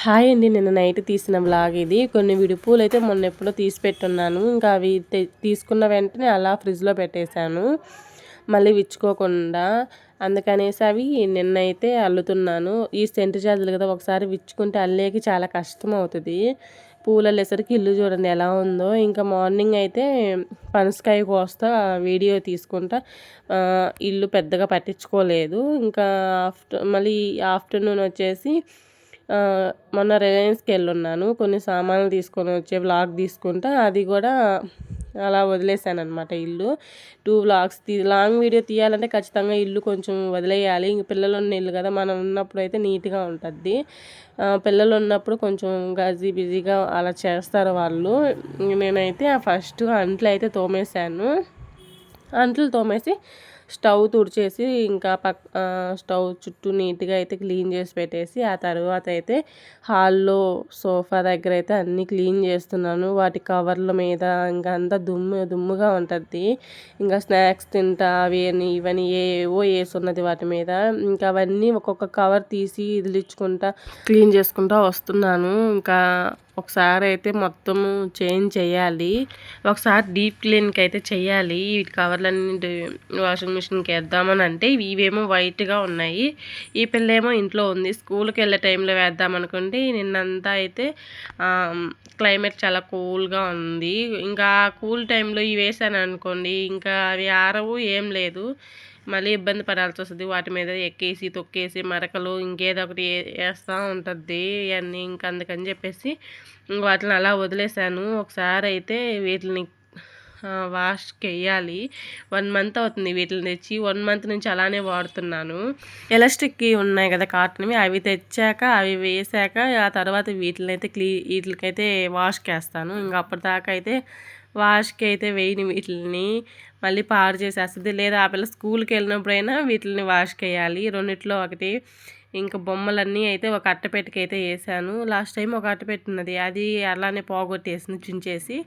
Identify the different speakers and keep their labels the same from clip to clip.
Speaker 1: Hi అండి. నిన్న night తీసిన వ్లాగ్ ఇది. కొన్ని విడిపూలు అయితే మొన్న ఎప్పుడో తీసి పెట్టున్నాను. ఇంకా అవి తీసుకున్న వెంటనే అలా ఫ్రిడ్జ్లో పెట్టేశాను, మళ్ళీ విచ్చుకోకుండా. అందుకనేసి అవి నిన్నైతే అల్లుతున్నాను. ఈ సెంటు జాజులు కదా, ఒకసారి విచ్చుకుంటే అల్లేకి చాలా కష్టం అవుతుంది. పూలు అల్లేసరికి ఇల్లు చూడండి ఎలా ఉందో. ఇంకా మార్నింగ్ అయితే పనసకాయ కోస్తా వీడియో తీసుకుంటా, ఇల్లు పెద్దగా పట్టించుకోలేదు. ఇంకా మళ్ళీ ఆఫ్టర్నూన్ వచ్చేసి మొన్న రిలయన్స్కి వెళ్ళున్నాను, కొన్ని సామాన్లు తీసుకొని వచ్చే వ్లాగ్ తీసుకుంటా. అది కూడా అలా వదిలేసాను అనమాట. ఇల్లు 2 వ్లాగ్స్ లాంగ్ వీడియో తీయాలంటే ఖచ్చితంగా ఇల్లు కొంచెం వదిలేయాలి. ఇంక పిల్లలు ఉన్న ఇల్లు కదా, మనం ఉన్నప్పుడు అయితే నీట్గా ఉంటుంది. పిల్లలు ఉన్నప్పుడు కొంచెం బిజీగా అలా చేస్తారు వాళ్ళు. నేనైతే ఫస్ట్ అంట్లు అయితే తోమేశాను. అంట్లు తోమేసి స్టవ్ తుడిచేసి ఇంకా స్టవ్ చుట్టూ నీట్గా అయితే క్లీన్ చేసి పెట్టేసి, ఆ తర్వాత అయితే హాల్లో సోఫా దగ్గర అయితే అన్నీ క్లీన్ చేస్తున్నాను. వాటి కవర్ల మీద ఇంకా అంతా దుమ్ముగా ఉంటుంది. ఇంకా స్నాక్స్ తింటా అవి అని ఇవన్నీ ఏవో వేసున్నది వాటి మీద. ఇంకా అవన్నీ ఒక్కొక్క కవర్ తీసి ఇదిలించుకుంటా క్లీన్ చేసుకుంటా వస్తున్నాను. ఇంకా ఒకసారి అయితే మొత్తము చేంజ్ చేయాలి, ఒకసారి డీప్ క్లీన్కి అయితే చెయ్యాలి. వీటి కవర్లన్నీ వాషింగ్ మిషన్కి వేద్దామని అంటే ఇవేమో వైట్గా ఉన్నాయి. ఈ పిల్ల ఏమో ఇంట్లో ఉంది. స్కూల్కి వెళ్ళే టైంలో వేద్దాం అనుకుంటే నిన్నంతా అయితే క్లైమేట్ చాలా కూల్గా ఉంది. ఇంకా కూల్ టైంలో ఇవి వేసాను అనుకోండి, ఇంకా అవి ఆరవు, ఏం లేదు, మళ్ళీ ఇబ్బంది పడాల్సి వస్తుంది. వాటి మీద ఎక్కేసి తొక్కేసి మరకలు ఇంకేదో ఒకటి వేస్తూ ఉంటుంది ఇవన్నీ. ఇంకా అందుకని చెప్పేసి వాటిని అలా వదిలేసాను. ఒకసారి అయితే వీటిని వాష్కి వేయాలి. 1 మంత్ అవుతుంది వీటిని తెచ్చి. 1 మంత్ నుంచి అలానే వాడుతున్నాను. ఎలాస్టిక్కి ఉన్నాయి కదా కాటన్వి, అవి తెచ్చాక అవి వేసాక ఆ తర్వాత వీటినైతే వీటికైతే వాష్కి వేస్తాను. ఇంకా అప్పటిదాకా అయితే వాష్కి అయితే వేయని వీటిని మళ్ళీ పాడు చేసేస్తుంది. లేదా ఆ పిల్ల స్కూల్కి వెళ్ళినప్పుడైనా వీటిని వాష్కి వేయాలి, రెండిట్లో ఒకటి. ఇంకా బొమ్మలన్నీ అయితే ఒక అట్టపెట్టికి అయితే వేసాను. లాస్ట్ టైం ఒక అట్టపెట్టి ఉన్నది, అది అలానే పోగొట్టేసింది చుంచేసి.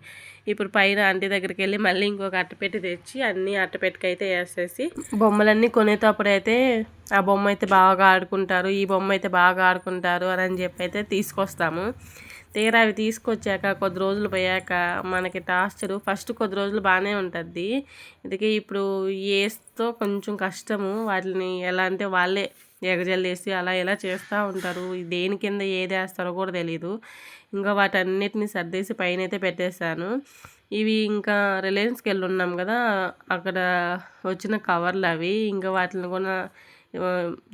Speaker 1: ఇప్పుడు పైన ఆంటీ దగ్గరికి వెళ్ళి మళ్ళీ ఇంకొక అట్టపెట్టి తెచ్చి అన్నీ అట్టపెట్టికి అయితే వేసేసి, బొమ్మలన్నీ కొనేటప్పుడు అయితే ఆ బొమ్మ అయితే బాగా ఆడుకుంటారు, ఈ బొమ్మ అయితే బాగా ఆడుకుంటారు అని చెప్పి అయితే తీసుకొస్తాము. తీరా అవి తీసుకొచ్చాక కొద్ది రోజులు పోయాక మనకి టార్చరు. ఫస్ట్ కొద్ది రోజులు బాగానే ఉంటుంది. అందుకే ఇప్పుడు ఏస్తో కొంచెం కష్టము. వాటిని ఎలా అంటే వాళ్ళే ఎగజల్లేసి అలా ఎలా చేస్తూ ఉంటారు. దేని కింద ఏది వేస్తారో కూడా తెలీదు. ఇంకా వాటన్నిటిని సర్దేసి పైన అయితే పెట్టేశాను. ఇవి ఇంకా రిలయన్స్కి వెళ్ళి ఉన్నాం కదా, అక్కడ వచ్చిన కవర్లు అవి. ఇంకా వాటిని కూడా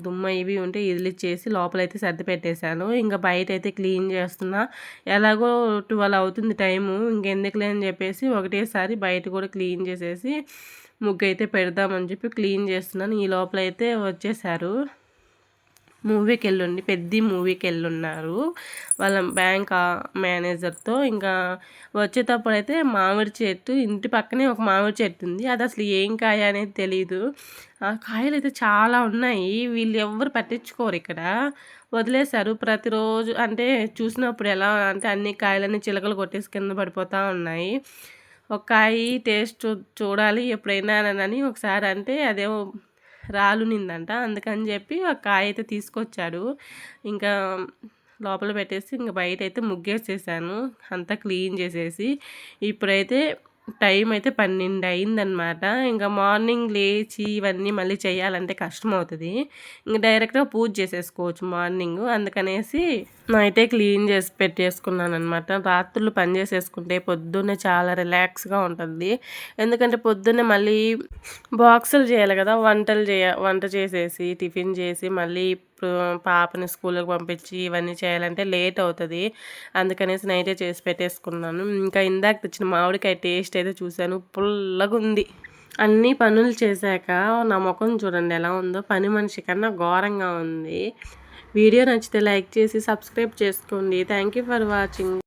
Speaker 1: దుమ్మ ఇవి ఉంటే ఇదిలిచ్చేసి లోపలైతే సర్ది పెట్టేశాను. ఇంకా బయట అయితే క్లీన్ చేస్తున్నా. ఎలాగో 12 అవుతుంది టైము, ఇంకెందుకులే అని చెప్పేసి ఒకటేసారి బయట కూడా క్లీన్ చేసేసి ముగ్గు అయితే పెడదామని చెప్పి క్లీన్ చేస్తున్నాను. ఈ లోపలైతే వచ్చేసారు. మూవీకి వెళ్ళండి, పెద్ద మూవీకి వెళ్ళున్నారు వాళ్ళ బ్యాంక్ మేనేజర్తో. ఇంకా వచ్చేటప్పుడు అయితే మామిడి చెట్టు, ఇంటి పక్కనే ఒక మామిడి చెట్టు ఉంది. అది అసలు ఏం కాయ అనేది తెలీదు. ఆ కాయలు అయితే చాలా ఉన్నాయి. వీళ్ళు ఎవ్వరు పట్టించుకోరు ఇక్కడ, వదిలేశారు. ప్రతిరోజు అంటే చూసినప్పుడు ఎలా అంటే అన్ని కాయలన్నీ చిలకలు కొట్టేసి కింద పడిపోతూ ఉన్నాయి. ఒక కాయ టేస్ట్ చూడాలి ఎప్పుడైనా అని ఒకసారి అంటే అదేమో రాలునిందంట. అందుకని చెప్పి ఒక కాయ అయితే తీసుకొచ్చాడు. ఇంకా లోపల పెట్టేసి ఇంకా బయట అయితే ముగ్గేసేసాను అంతా క్లీన్ చేసేసి. ఇప్పుడైతే టైం అయితే 12 అయిందనమాట. ఇంకా మార్నింగ్ లేచి ఇవన్నీ మళ్ళీ చేయాలంటే కష్టం అవుతుంది. ఇంక డైరెక్ట్గా పూజ చేసేసుకోవచ్చు మార్నింగ్. అందుకనేసి నైటే క్లీన్ చేసి పెట్టేసుకున్నాను అనమాట. రాత్రులు పని చేసేసుకుంటే పొద్దున్నే చాలా రిలాక్స్గా ఉంటుంది. ఎందుకంటే పొద్దున్నే మళ్ళీ బాక్సులు చేయాలి కదా, వంట చేసేసి టిఫిన్ చేసి మళ్ళీ పాపని స్కూల్కి పంపించి ఇవన్నీ చేయాలంటే లేట్ అవుతుంది. అందుకనేసి నైటే చేసి పెట్టేసుకున్నాను. ఇంకా ఇందాక తెచ్చిన మామిడికాయ టేస్ట్ అయితే చూశాను, పుల్లగా ఉంది. అన్ని పనులు చేశాక నా ముఖం చూడండి ఎలా ఉందో, పని మనిషి కన్నా ఘోరంగా ఉంది. వీడియో నచ్చితే లైక్ చేసి సబ్స్క్రైబ్ చేసుకోండి. Thank you for watching.